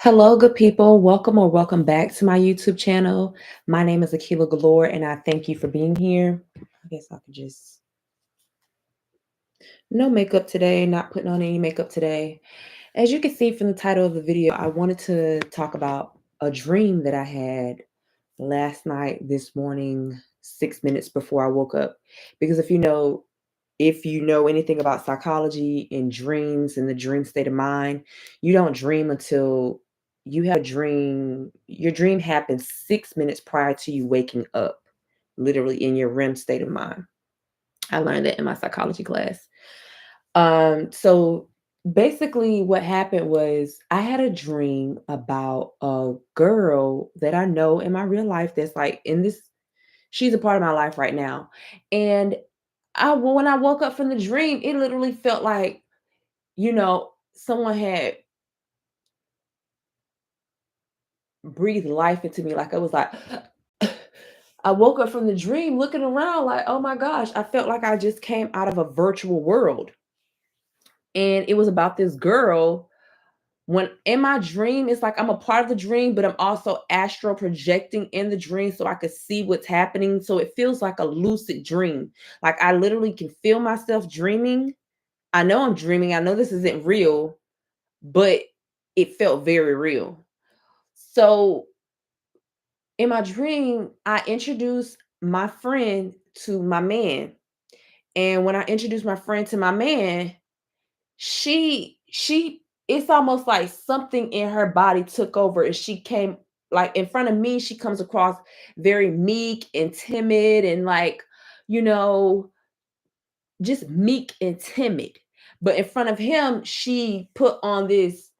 Hello, good people. Welcome or welcome back to my YouTube channel. My name is Akila Galore, and I thank you for being here. I guess I could just no makeup today, not putting on any makeup today. As you can see from the title of the video, I wanted to talk about a dream that I had last night, this morning, 6 minutes before I woke up. Because if you know anything about psychology and dreams and the dream state of mind, you don't dream until you have a dream. Your dream happens 6 minutes prior to you waking up, literally in your REM state of mind. I learned that in my psychology class. So basically what happened was I had a dream about a girl that I know in my real life that's like in this she's a part of my life right now. And when I woke up from the dream, it literally felt like, someone had breathed life into me. Like I was like, I woke up from the dream looking around like, oh my gosh, I felt like I just came out of a virtual world. And it was about this girl. When in my dream, it's like I'm a part of the dream, but I'm also astral projecting in the dream so I could see what's happening. So it feels like a lucid dream. Like I literally can feel myself dreaming. I know I'm dreaming. I know this isn't real, but it felt very real. So in my dream, I introduced my friend to my man. And when I introduced my friend to my man, she it's almost like something in her body took over and she came like in front of me, she comes across very meek and timid and like, you know, just meek and timid. But in front of him, she put on this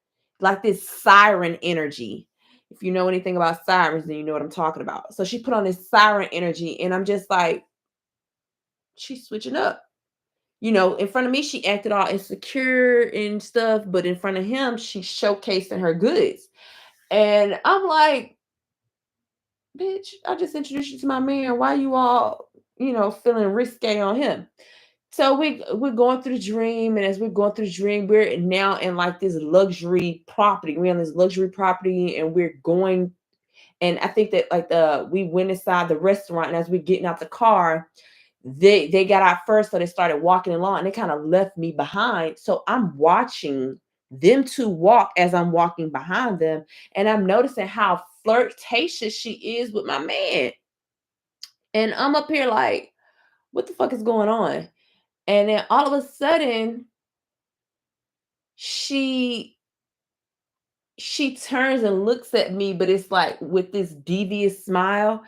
siren energy. If you know anything about sirens, then you know what I'm talking about. So she put on this siren energy, and I'm just like, she's switching up. In front of me, she acted all insecure and stuff, but in front of him, she's showcasing her goods. And I'm like, bitch, I just introduced you to my man. Why you all, feeling risque on him? So we're going through the dream, and as we're going through the dream, we're now in like this luxury property. We're on this luxury property, and we're going. And I think that like the we went inside the restaurant, and as we're getting out the car, they got out first, so they started walking along, and they kind of left me behind. So I'm watching them two walk as I'm walking behind them, and I'm noticing how flirtatious she is with my man. And I'm up here like, what the fuck is going on? And then all of a sudden, she she turns and looks at me, but it's like with this devious smile.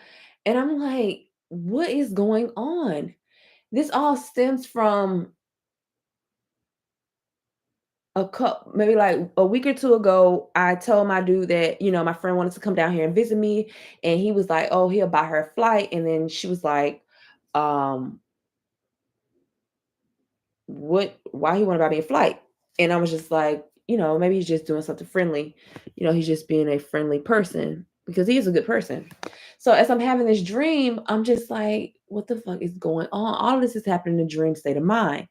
And I'm like, what is going on? This all stems from maybe like a week or two ago. I told my dude that, my friend wanted to come down here and visit me. And he was like, oh, he'll buy her a flight. And then she was like, um, why he want to buy me a flight? And I was just like, maybe he's just doing something friendly. He's just being a friendly person because he is a good person. So as I'm having this dream, I'm just like, what the fuck is going on? All of this is happening in dream state of mind.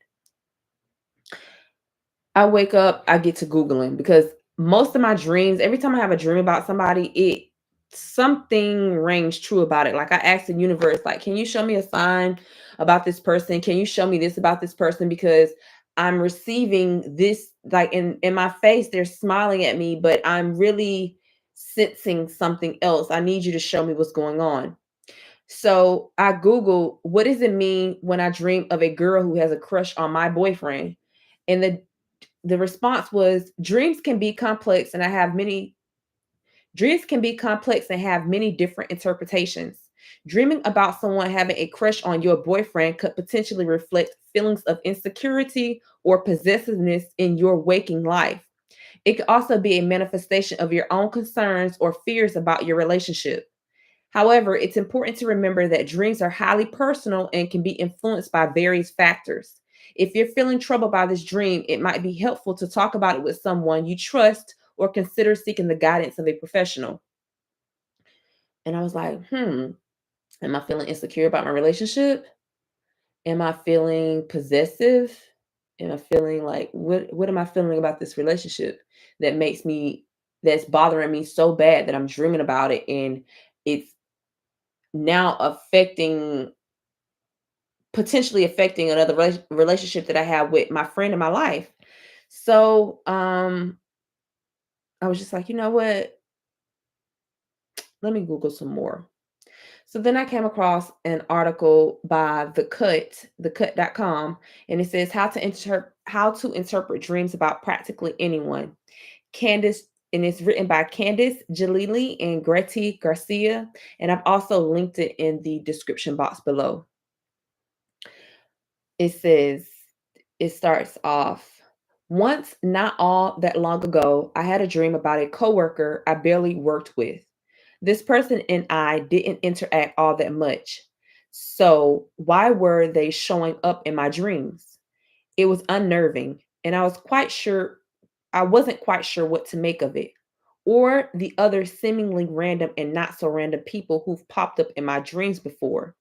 I wake up, I get to Googling because most of my dreams, every time I have a dream about somebody, it something rings true about it. Like I asked the universe, like, can you show me a sign about this person? Can you show me this about this person? Because I'm receiving this like in my face, they're smiling at me, but I'm really sensing something else. I need you to show me what's going on. So I Google, what does it mean when I dream of a girl who has a crush on my boyfriend? And the response was, dreams can be complex and have many different interpretations. Dreaming about someone having a crush on your boyfriend could potentially reflect feelings of insecurity or possessiveness in your waking life. It could also be a manifestation of your own concerns or fears about your relationship. However, it's important to remember that dreams are highly personal and can be influenced by various factors. If you're feeling troubled by this dream, it might be helpful to talk about it with someone you trust or consider seeking the guidance of a professional. And I was like, am I feeling insecure about my relationship? Am I feeling possessive? Am I feeling like what am I feeling about this relationship that makes me that's bothering me so bad that I'm dreaming about it, and it's now affecting potentially affecting another relationship that I have with my friend in my life. So, I was just like, "You know what? Let me Google some more." So then I came across an article by thecut.com, and it says how to interpret dreams about practically anyone. Candace, and it's written by Candace Jalili and Greti Garcia, and I've also linked it in the description box below. It says, it starts off, once not all that long ago, I had a dream about a coworker I barely worked with. This person and I didn't interact all that much. So, why were they showing up in my dreams? It was unnerving, and I wasn't quite sure what to make of it, or the other seemingly random and not so random people who've popped up in my dreams before.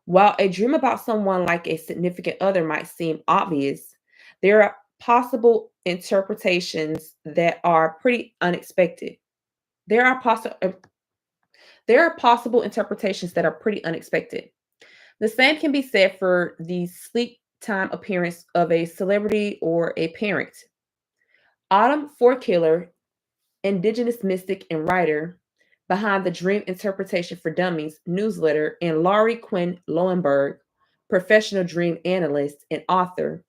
While a dream about someone like a significant other might seem obvious, there are possible interpretations that are pretty unexpected. There are possible there are possible interpretations that are pretty unexpected. The same can be said for the sleep time appearance of a celebrity or a parent. Autumn Forkiller, indigenous mystic and writer behind the Dream Interpretation for Dummies newsletter, and Laurie Quinn Lowenberg, professional dream analyst and author,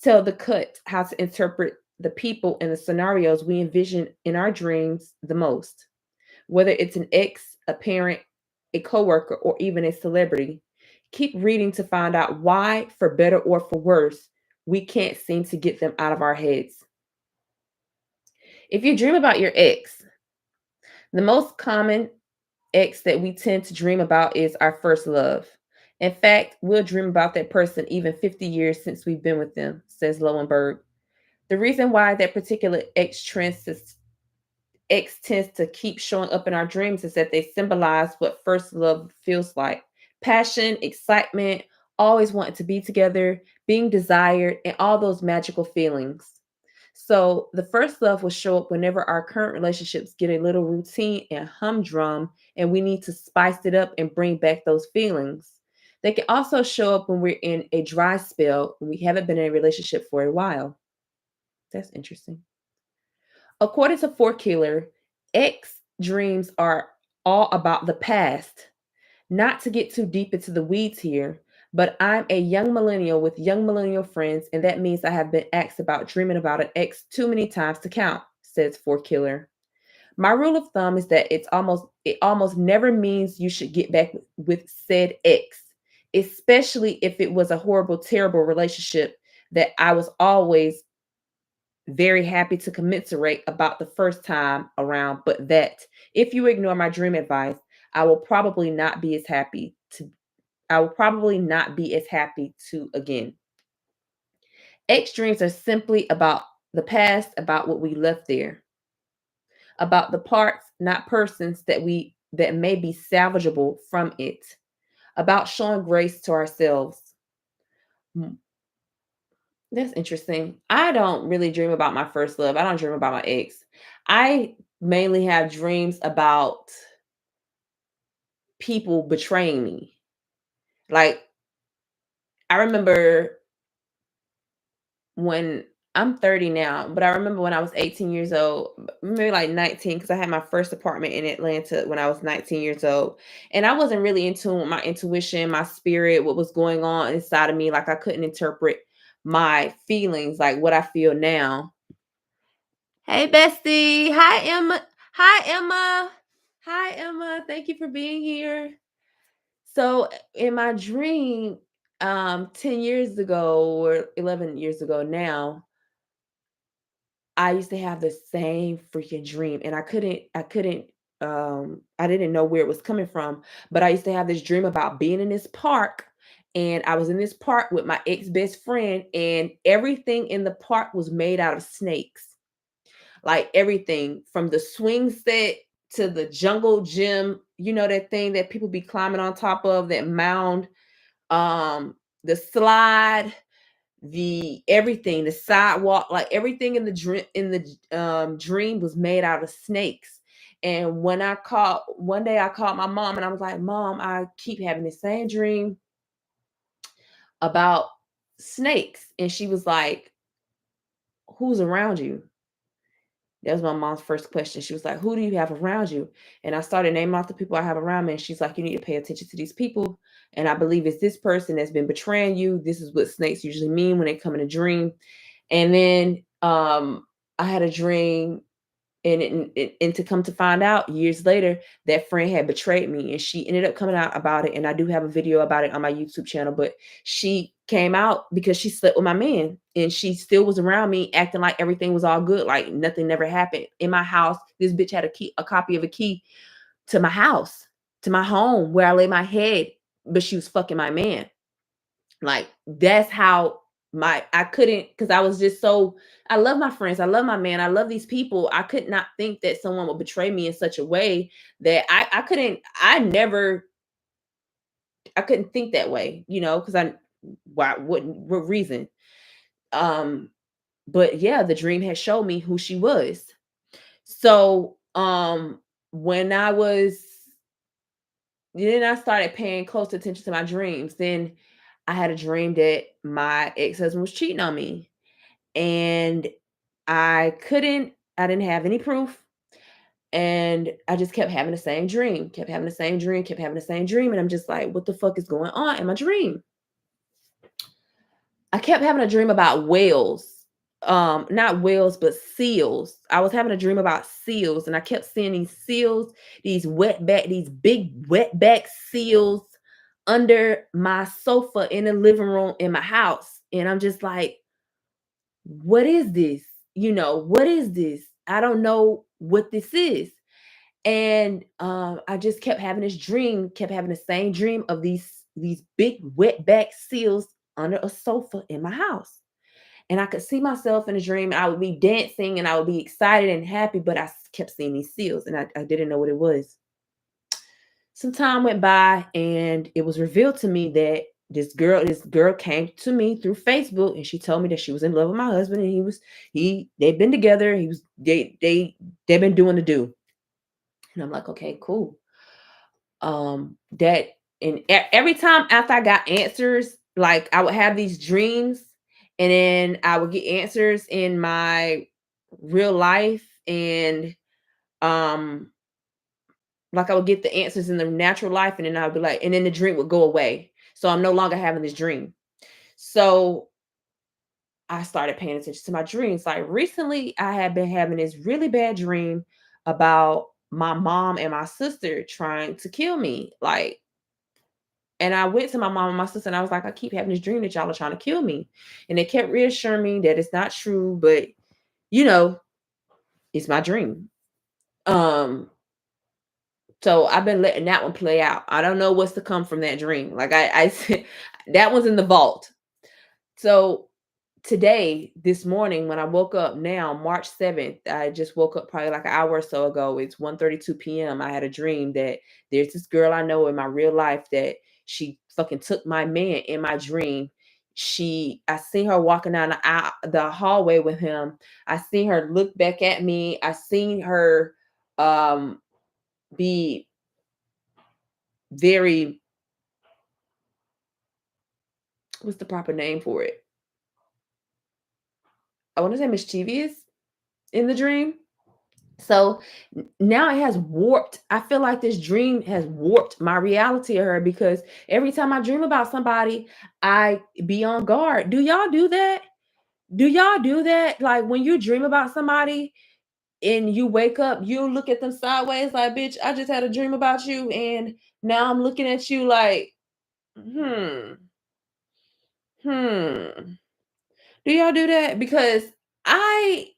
tell the cut how to interpret the people and the scenarios we envision in our dreams the most. Whether it's an ex, a parent, a coworker, or even a celebrity, keep reading to find out why, for better or for worse, we can't seem to get them out of our heads. If you dream about your ex, the most common ex that we tend to dream about is our first love. In fact, we'll dream about that person even 50 years since we've been with them, says Lowenberg. The reason why that particular X tends to keep showing up in our dreams is that they symbolize what first love feels like: passion, excitement, always wanting to be together, being desired, and all those magical feelings. So, the first love will show up whenever our current relationships get a little routine and humdrum, and we need to spice it up and bring back those feelings. They can also show up when we're in a dry spell and we haven't been in a relationship for a while. That's interesting. According to Forkiller, X dreams are all about the past. Not to get too deep into the weeds here, but I'm a young millennial with young millennial friends, and that means I have been asked about dreaming about an ex too many times to count, says Forkiller. My rule of thumb is that it almost never means you should get back with said ex, especially if it was a horrible, terrible relationship that I was always very happy to commiserate about the first time around, but that if you ignore my dream advice, I will probably not be as happy to I will probably not be as happy to again. X dreams are simply about the past, about what we left there, about the parts, not persons that may be salvageable from it, about showing grace to ourselves. Hmm, that's interesting. I don't really dream about my first love. I don't dream about my ex. I mainly have dreams about people betraying me. Like, I remember when I'm 30 now, but I remember when I was 18 years old, maybe like 19, because I had my first apartment in Atlanta when I was 19 years old. And I wasn't really in tune with my intuition, my spirit, what was going on inside of me. Like, I couldn't interpret my feelings like what I feel now. Hey, bestie. Hi, Emma. Hi, Emma. Hi, Emma. Thank you for being here. So in my dream, 10 years ago or 11 years ago now, I used to have the same freaking dream, and I didn't know where it was coming from, but I used to have this dream about being in this park, and I was in this park with my ex-best friend, and everything in the park was made out of snakes. Like, everything from the swing set to the jungle gym, you know, that thing that people be climbing on top of, that mound, the slide. the everything, the sidewalk, like everything in the dream was made out of snakes. And when I called one day, I called my mom and I was like, Mom, I keep having the same dream about snakes. And she was like, who's around you? That was my mom's first question. She was like, who do you have around you? And I started naming off the people I have around me. And she's like, you need to pay attention to these people. And I believe it's this person that's been betraying you. This is what snakes usually mean when they come in a dream. And then I had a dream, and to come to find out years later, that friend had betrayed me, and she ended up coming out about it. And I do have a video about it on my YouTube channel. But she came out because she slept with my man, and she still was around me, acting like everything was all good, like nothing never happened in my house. This bitch had a copy of a key to my house, to my home where I lay my head, but she was fucking my man. Like, that's how I couldn't, because I was just so, I love my friends, I love my man, I love these people. I could not think that someone would betray me in such a way that I couldn't, I couldn't think that way, because why wouldn't, what reason? Um, but yeah, the dream had showed me who she was. So when I was then I started paying close attention to my dreams. Then I had a dream that my ex-husband was cheating on me. And I didn't have any proof. And I just kept having the same dream, kept having the same dream, kept having the same dream. And I'm just like, what the fuck is going on in my dream? I kept having a dream about whales. Not whales, but seals. I was having a dream about seals, and I kept seeing these seals, these big wetback seals under my sofa in the living room in my house. And I'm just like, what is this? What is this? I don't know what this is. And I just kept having this dream, kept having the same dream of these big wetback seals under a sofa in my house. And I could see myself in a dream. I would be dancing and I would be excited and happy, but I kept seeing these seals, and I didn't know what it was. Some time went by, and it was revealed to me that this girl came to me through Facebook, and she told me that she was in love with my husband, and they've been together. They've been doing the do. And I'm like, okay, cool. That and every time after I got answers, like I would have these dreams, and then I would get answers in my real life, and um like I would get the answers in the natural life, and then I would be like, and then the dream would go away. So I'm no longer having this dream. So I started paying attention to my dreams. Like recently, I had been having this really bad dream about my mom and my sister trying to kill me. And I went to my mom and my sister, and I was like, I keep having this dream that y'all are trying to kill me. And they kept reassuring me that it's not true, but you know, it's my dream. Um, so I've been letting that one play out. I don't know what's to come from that dream. Like I said, that one's in the vault. So today, this morning, when I woke up now, March 7th, I just woke up probably like an hour or so ago. It's 1:32 p.m. I had a dream that there's this girl I know in my real life that she fucking took my man in my dream. I seen her walking down the hallway with him. I seen her look back at me. I seen her um be very, what's the proper name for it? I want to say mischievous in the dream. So now it has warped. I feel like this dream has warped my reality of her, because every time I dream about somebody, I be on guard. Do y'all do that? Do y'all do that? Like when you dream about somebody and you wake up, you look at them sideways like, bitch, I just had a dream about you. And now I'm looking at you like, hmm, hmm. Do y'all do that? Because I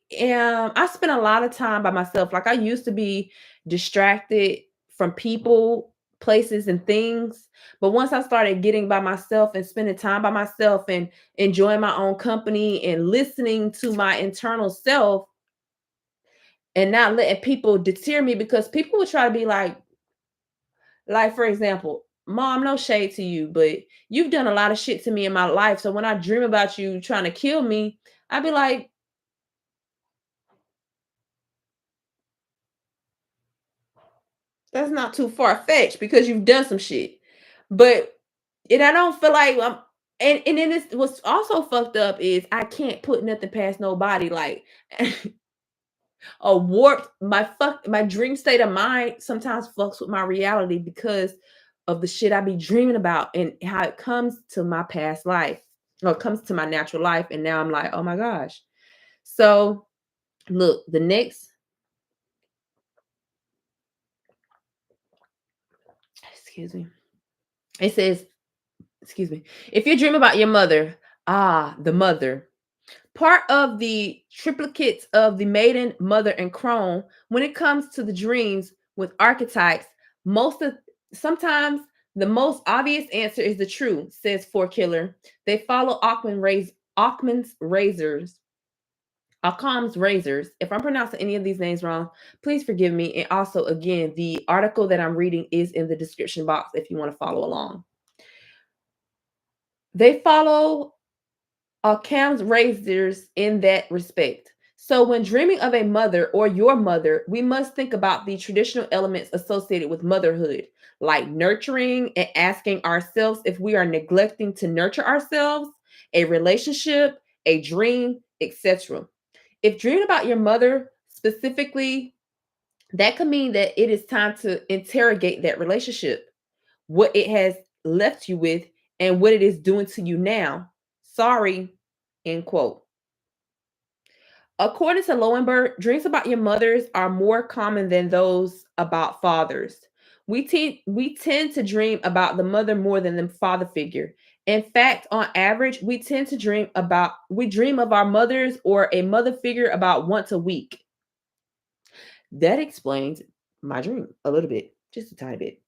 spend a lot of time by myself. Like I used to be distracted from people, places, and things. But once I started getting by myself and spending time by myself and enjoying my own company and listening to my internal self and not letting people deter me, because people would try to be like for example, Mom, no shade to you, but you've done a lot of shit to me in my life. So when I dream about you trying to kill me, I'd be like, that's not too far fetched because you've done some shit. But and I don't feel like I'm and then this what's also fucked up is I can't put nothing past nobody. Like a warped my dream state of mind sometimes fucks with my reality because of the shit I be dreaming about and how it comes to my past life or comes to my natural life. And now I'm like, oh my gosh. So look, the next, excuse me, it says, excuse me, if you dream about your mother, the mother, part of the triplicates of the maiden, mother, and crone, when it comes to the dreams with archetypes, most of sometimes the most obvious answer is the true, says Four Killer. They follow Occam's razors. Occam's razors. If I'm pronouncing any of these names wrong, please forgive me. And also, again, the article that I'm reading is in the description box if you want to follow along. They follow Cam's razors in that respect. So, when dreaming of a mother or your mother, we must think about the traditional elements associated with motherhood, like nurturing and asking ourselves if we are neglecting to nurture ourselves, a relationship, a dream, etc. If dreaming about your mother specifically, that could mean that it is time to interrogate that relationship, what it has left you with, and what it is doing to you now. Sorry, end quote. According to Lowenberg, dreams about your mothers are more common than those about fathers. We tend to dream about the mother more than the father figure. In fact, on average, we dream of our mothers or a mother figure about once a week. That explains my dream a little bit, just a tiny bit.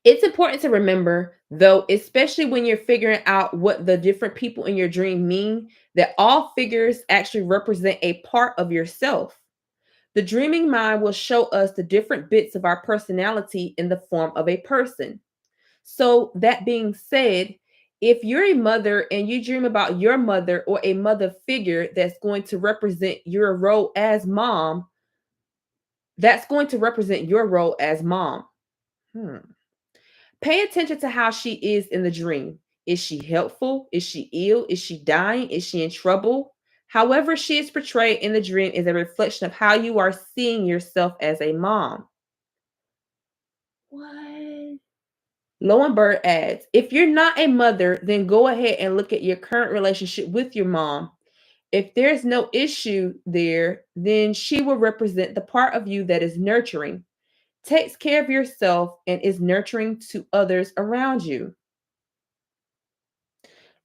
It's important to remember, though, especially when you're figuring out what the different people in your dream mean, that all figures actually represent a part of yourself. The dreaming mind will show us the different bits of our personality in the form of a person. So, that being said, if you're a mother and you dream about your mother or a mother figure that's going to represent your role as mom, that's going to represent your role as mom. Hmm. Pay attention to how she is in the dream. Is she helpful? Is she ill? Is she dying? Is she in trouble? However, she is portrayed in the dream is a reflection of how you are seeing yourself as a mom. What? Lowenberg adds, if you're not a mother, then go ahead and look at your current relationship with your mom. If there's no issue there, then she will represent the part of you that is nurturing, takes care of yourself, and is nurturing to others around you.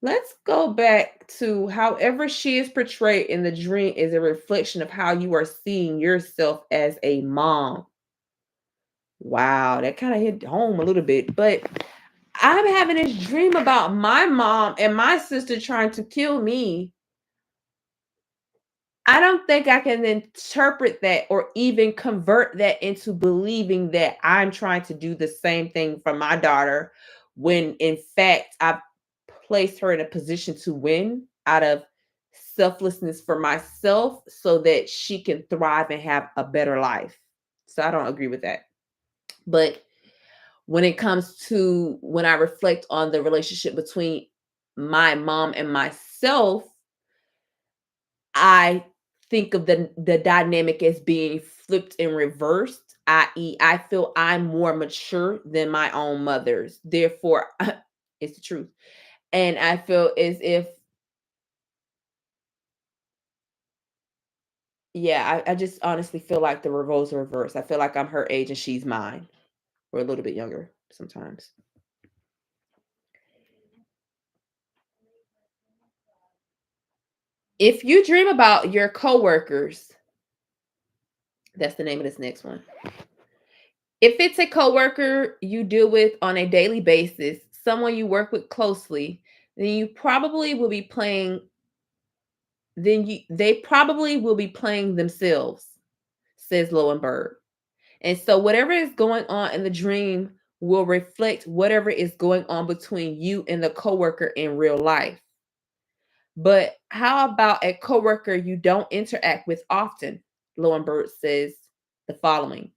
Let's go back to however she is portrayed in the dream is a reflection of how you are seeing yourself as a mom. Wow, that kind of hit home a little bit. But I'm having this dream about my mom and my sister trying to kill me. I don't think I can interpret that or even convert that into believing that I'm trying to do the same thing for my daughter when in fact I placed her in a position to win out of selflessness for myself so that she can thrive and have a better life. So I don't agree with that. But when it comes to when I reflect on the relationship between my mom and myself, I think of the dynamic as being flipped and reversed, i.e., I feel I'm more mature than my own mother's. Therefore, it's the truth. And I feel as if, yeah, I just honestly feel like the roles are reversed. I feel like I'm her age and she's mine, or a little bit younger sometimes. If you dream about your coworkers, that's the name of this next one. If it's a coworker you deal with on a daily basis, someone you work with closely, then you probably will be playing then you they probably will be playing themselves, says Lowenberg. And so whatever is going on in the dream will reflect whatever is going on between you and the coworker in real life. But how about a coworker you don't interact with often? Lowenberg says the following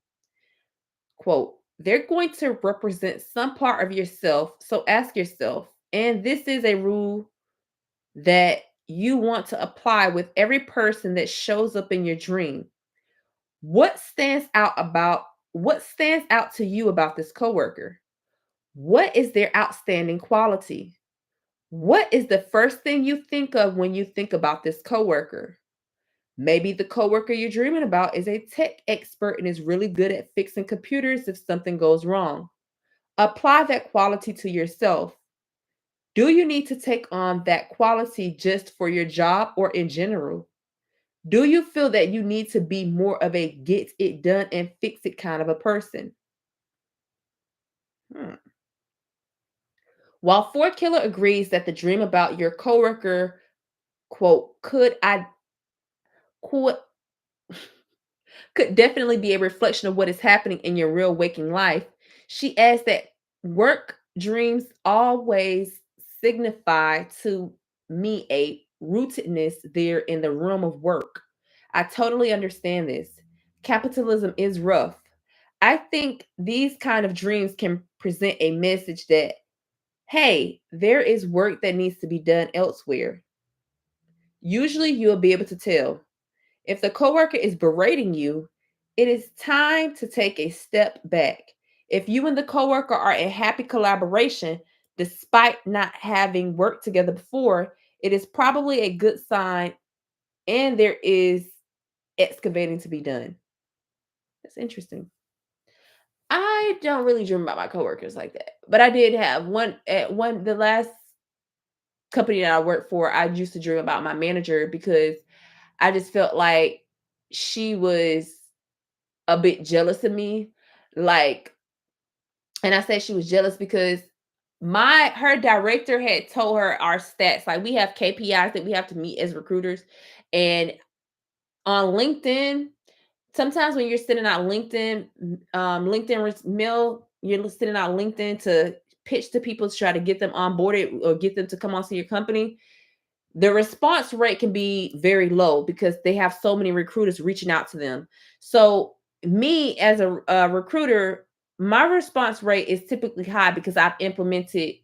quote, they're going to represent some part of yourself. So ask yourself, and this is a rule that you want to apply with every person that shows up in your dream. What stands out about what stands out to you about this coworker? What is their outstanding quality? What is the first thing you think of when you think about this coworker? Maybe the coworker you're dreaming about is a tech expert and is really good at fixing computers if something goes wrong. Apply that quality to yourself. Do you need to take on that quality just for your job or in general? Do you feel that you need to be more of a get it done and fix it kind of a person? Hmm. While Four Killer agrees that the dream about your coworker, quote, could, could definitely be a reflection of what is happening in your real waking life, she adds that work dreams always signify to me a rootedness there in the realm of work. I totally understand this. Capitalism is rough. I think these kind of dreams can present a message that, hey, there is work that needs to be done elsewhere. Usually you'll be able to tell. If the coworker is berating you, it is time to take a step back. If you and the coworker are in happy collaboration, despite not having worked together before, it is probably a good sign and there is excavating to be done. That's interesting. I don't really dream about my coworkers like that, but I did have one at one the last company that I worked for. I used to dream about my manager because I just felt like she was a bit jealous of me. Like, and I said she was jealous because my her director had told her our stats. Like we have KPIs that we have to meet as recruiters. And on LinkedIn, sometimes when you're sending out mail, you're sending out LinkedIn to pitch to people to try to get them onboarded or get them to come onto your company. The response rate can be very low because they have so many recruiters reaching out to them. So me as a recruiter, my response rate is typically high because I've implemented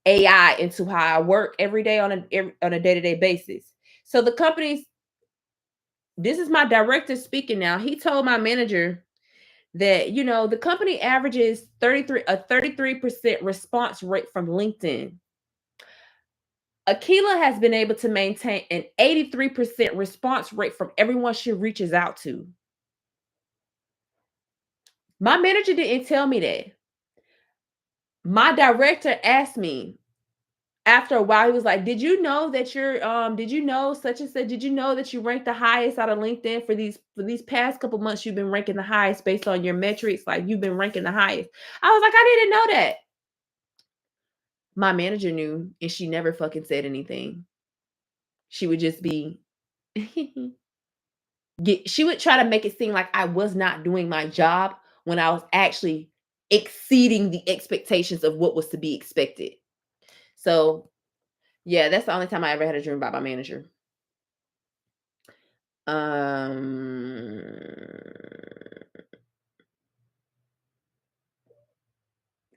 AI into how I work every day on a day-to-day basis. So the companies, this is my director speaking now. He told my manager that the company averages 33% response rate from LinkedIn. Akila has been able to maintain an 83% response rate from everyone she reaches out to. My manager didn't tell me that. My director asked me after a while, he was like, did you know such and such, did you know that you ranked the highest out of LinkedIn for these past couple months, you've been ranking the highest based on your metrics, like you've been ranking the highest. I was like, I didn't know that. My manager knew and she never fucking said anything. She would just be she would try to make it seem like I was not doing my job when I was actually exceeding the expectations of what was to be expected. So, yeah, that's the only time I ever had a dream about my manager. Um,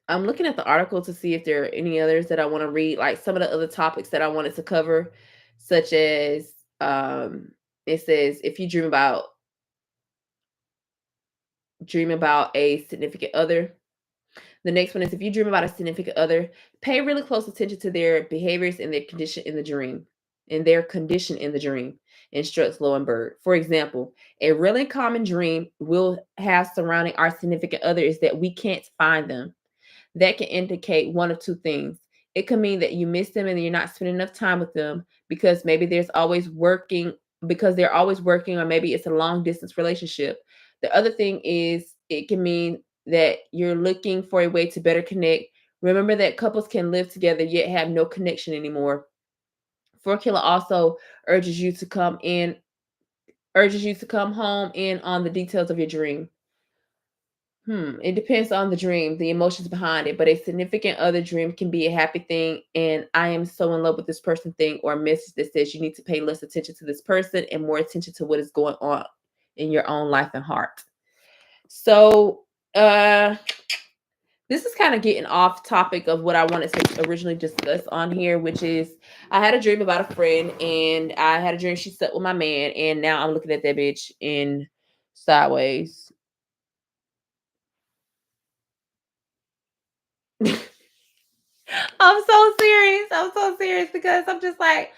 I'm looking at the article to see if there are any others that I want to read, like some of the other topics that I wanted to cover, such as it says if you dream about a significant other. The next one is if you dream about a significant other, pay really close attention to their behaviors and their condition in the dream. In their condition in the dream, instructs Lowenberg. For example, a really common dream we'll have surrounding our significant other is that we can't find them. That can indicate one of two things. It could mean that you miss them and you're not spending enough time with them because maybe they're always working, or maybe it's a long distance relationship. The other thing is it can mean that you're looking for a way to better connect. Remember that couples can live together yet have no connection anymore. For Killer also urges you to come home in on the details of your dream. It depends on the dream, the emotions behind it, but a significant other dream can be a happy thing, and I am so in love with this person thing, or a message that says you need to pay less attention to this person and more attention to what is going on in your own life and heart. So, uh, this is kind of getting off topic of what I wanted to originally discuss on here, which is I had a dream about a friend, and I had a dream she slept with my man, and now I'm looking at that bitch in sideways. I'm so serious. I'm so serious because I'm just like,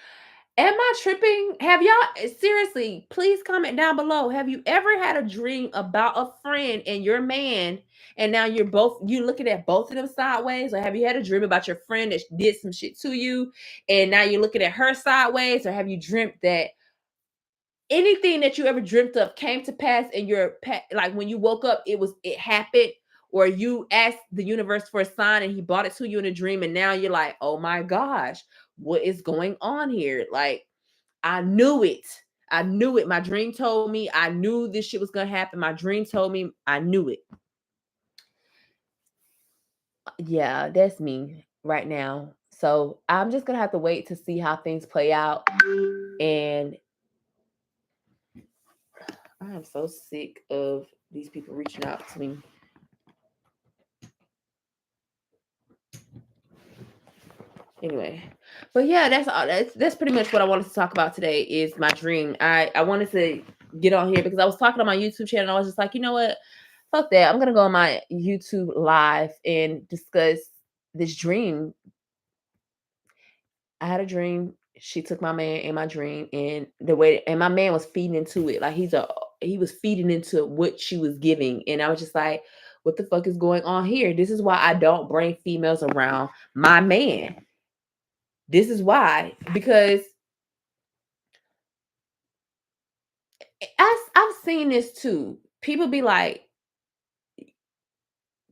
am I tripping? Have y'all seriously, please comment down below. Have you ever had a dream about a friend and your man, and now you looking at both of them sideways? Or have you had a dream about your friend that did some shit to you and now you're looking at her sideways? Or have you dreamt that anything that you ever dreamt of came to pass in your like when you woke up, it happened, or you asked the universe for a sign and he brought it to you in a dream, and now you're like, oh my gosh, what is going on here? Like, I knew it. I knew it. My dream told me. I knew this shit was gonna happen. My dream told me. I knew it. Yeah, that's me right now. So I'm just gonna have to wait to see how things play out. And I am so sick of these people reaching out to me. Anyway, but yeah, that's all. That's pretty much what I wanted to talk about today. Is my dream. I wanted to get on here because I was talking on my YouTube channel. And I was just like, you know what? Fuck that. I'm gonna go on my YouTube live and discuss this dream. I had a dream. She took my man in my dream, and the way and my man was feeding into it. Like he was feeding into what she was giving, and I was just like, what the fuck is going on here? This is why I don't bring females around my man. This is why, because I've seen this too. People be like,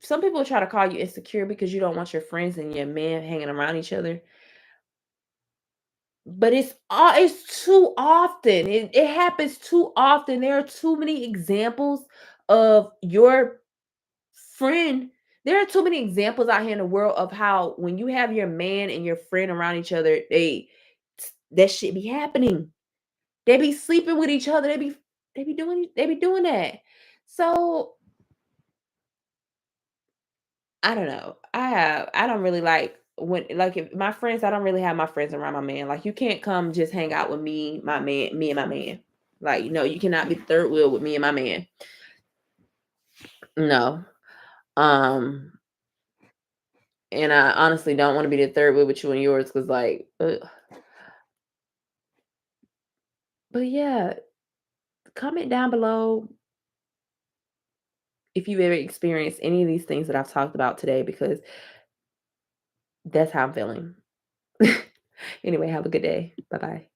some people try to call you insecure because you don't want your friends and your man hanging around each other. But it's too often. It happens too often. There are too many examples of your friend. There are too many examples out here in the world of how when you have your man and your friend around each other, that shit be happening. They be sleeping with each other. They be doing that. So I don't know. I don't really like when like if my friends, I don't really have my friends around my man. Like you can't come just hang out with me and my man. Like, no, you cannot be third wheel with me and my man. No. Um, and I honestly don't want to be the third wheel with you and yours because like but yeah, comment down below if you've ever experienced any of these things that I've talked about today because that's how I'm feeling. Anyway, have a good day. Bye bye.